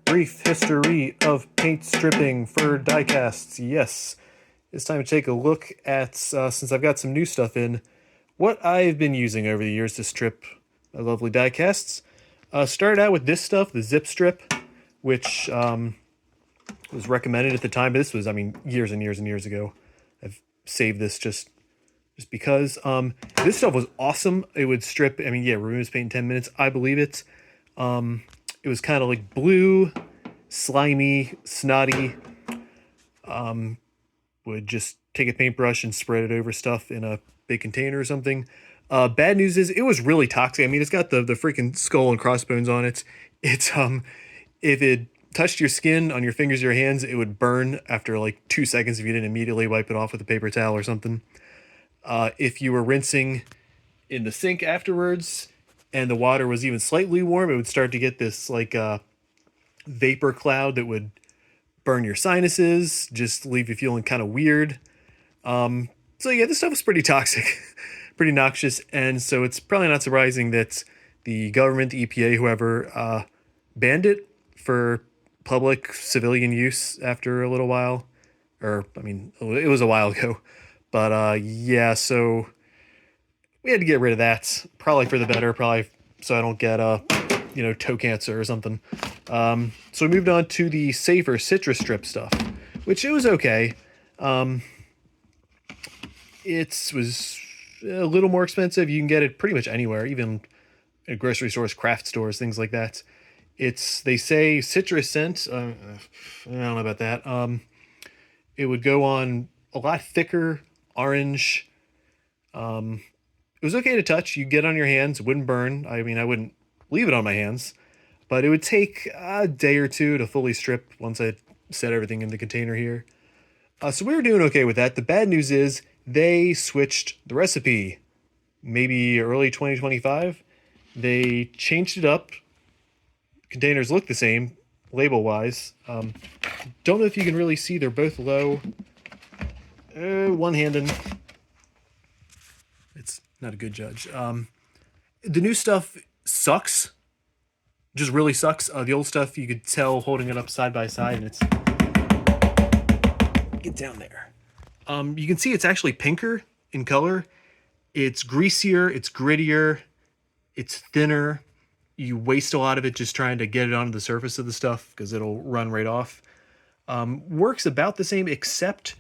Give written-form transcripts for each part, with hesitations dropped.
Brief history of paint stripping for Diecasts. Yes, it's time to take a look at, since I've got some new stuff in, what I've been using over the years to strip my lovely Diecasts. Started out with this stuff, the Zip Strip, which was recommended at the time, but this was, years and years and years ago. I've saved this just because. This stuff was awesome. It would strip, removes paint in 10 minutes. I believe it. It was kind of like blue, slimy, snotty. Would just take a paintbrush and spread it over stuff in a big container or something. Bad news is it was really toxic. It's got the freaking skull and crossbones on it. It's if it touched your skin on your fingers or your hands, it would burn after like 2 seconds if you didn't immediately wipe it off with a paper towel or something. If you were rinsing in the sink afterwards and the water was even slightly warm, it would start to get this like vapor cloud that would burn your sinuses, just leave you feeling kind of weird. So yeah, this stuff was pretty toxic, pretty noxious, and so it's probably not surprising that the government, the EPA, whoever, banned it for public civilian use after a little while. It was a while ago. But yeah, so we had to get rid of that, probably for the better, probably so I don't get toe cancer or something. So we moved on to the safer citrus strip stuff, which it was okay. It was a little more expensive. You can get it pretty much anywhere, even at grocery stores, craft stores, things like that. They say citrus scent. I don't know about that. It would go on a lot thicker orange. It was okay to touch. You get on your hands, it wouldn't burn. I wouldn't leave it on my hands, but it would take a day or two to fully strip once I set everything in the container here. So we were doing okay with that. The bad news is they switched the recipe. Maybe early 2025. They changed it up. Containers look the same, label-wise. Don't know if you can really see. They're both low. One-handed. It's not a good judge. The new stuff sucks. Just really sucks. The old stuff, you could tell holding it up side by side, and it's... Get down there. You can see it's actually pinker in color. It's greasier, it's grittier, it's thinner. You waste a lot of it just trying to get it onto the surface of the stuff because it'll run right off. Works about the same, except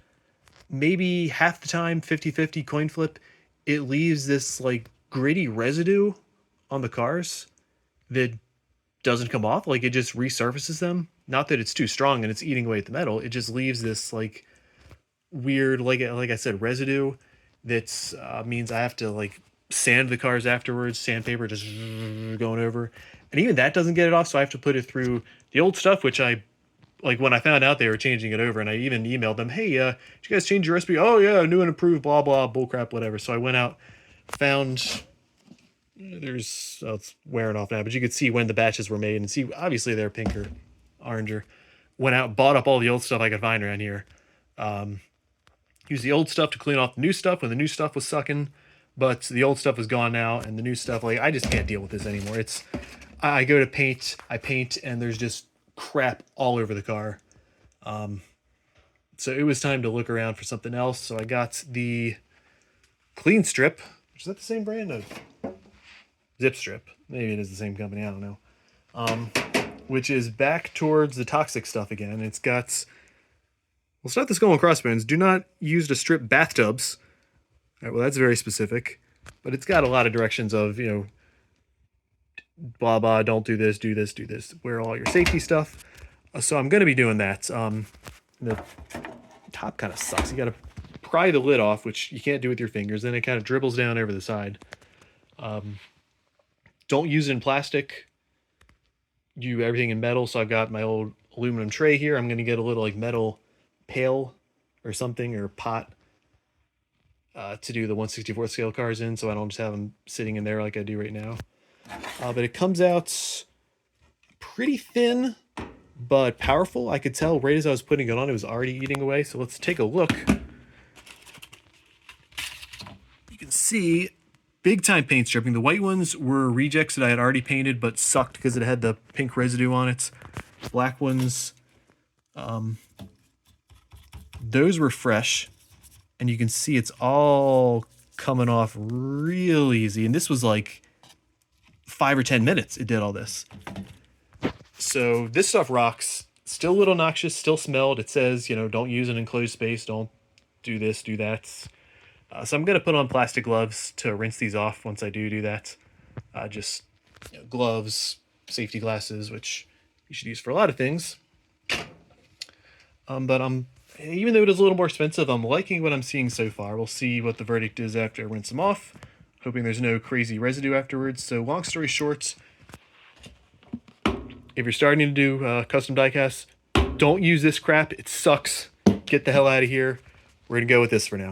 maybe half the time, 50-50 coin flip, it leaves this like gritty residue on the cars that doesn't come off. Like it just resurfaces them. Not that it's too strong and it's eating away at the metal. It just leaves this like weird, like I said, residue that's means I have to like sand the cars afterwards, sandpaper just going over, and even that doesn't get it off, so I have to put it through the old stuff, which I like when I found out they were changing it over, and I even emailed them, hey, did you guys change your recipe? Oh yeah, new and improved, blah blah, bullcrap, whatever. So I went out, found it's wearing off now, but you could see when the batches were made and see obviously they're pinker, oranger. Went out, bought up all the old stuff I could find around here. Use the old stuff to clean off the new stuff when the new stuff was sucking, but the old stuff is gone now, and the new stuff, like, I just can't deal with this anymore. I go to paint, I paint, and there's just crap all over the car. So it was time to look around for something else, so I got the Clean Strip, which is that the same brand of Zip Strip? Maybe it is the same company, I don't know. Which is back towards the toxic stuff again. It's got... Well, start the skull and crossbones. Do not use to strip bathtubs. All right, well, that's very specific. But it's got a lot of directions of, blah, blah, don't do this, do this, do this. Wear all your safety stuff. So I'm going to be doing that. The top kind of sucks. You got to pry the lid off, which you can't do with your fingers. Then it kind of dribbles down over the side. Don't use it in plastic. Do everything in metal. So I've got my old aluminum tray here. I'm going to get a little like metal pail or something, or pot, to do the 1/64 scale cars in, so I don't just have them sitting in there like I do right now. But it comes out pretty thin but powerful. I could tell right as I was putting it on, it was already eating away. So let's take a look. You can see big time paint stripping. The white ones were rejects that I had already painted but sucked because it had the pink residue on it. Black ones, those were fresh, and you can see it's all coming off real easy. And this was like 5 or 10 minutes it did all this. So this stuff rocks. Still a little noxious, still smelled. It says, you know, don't use an enclosed space, don't do this, do that. So I'm going to put on plastic gloves to rinse these off once I do that. Just gloves, safety glasses, which you should use for a lot of things. But even though it is a little more expensive, I'm liking what I'm seeing so far. We'll see what the verdict is after I rinse them off. Hoping there's no crazy residue afterwards. So long story short, if you're starting to do custom diecasts, don't use this crap. It sucks. Get the hell out of here. We're going to go with this for now.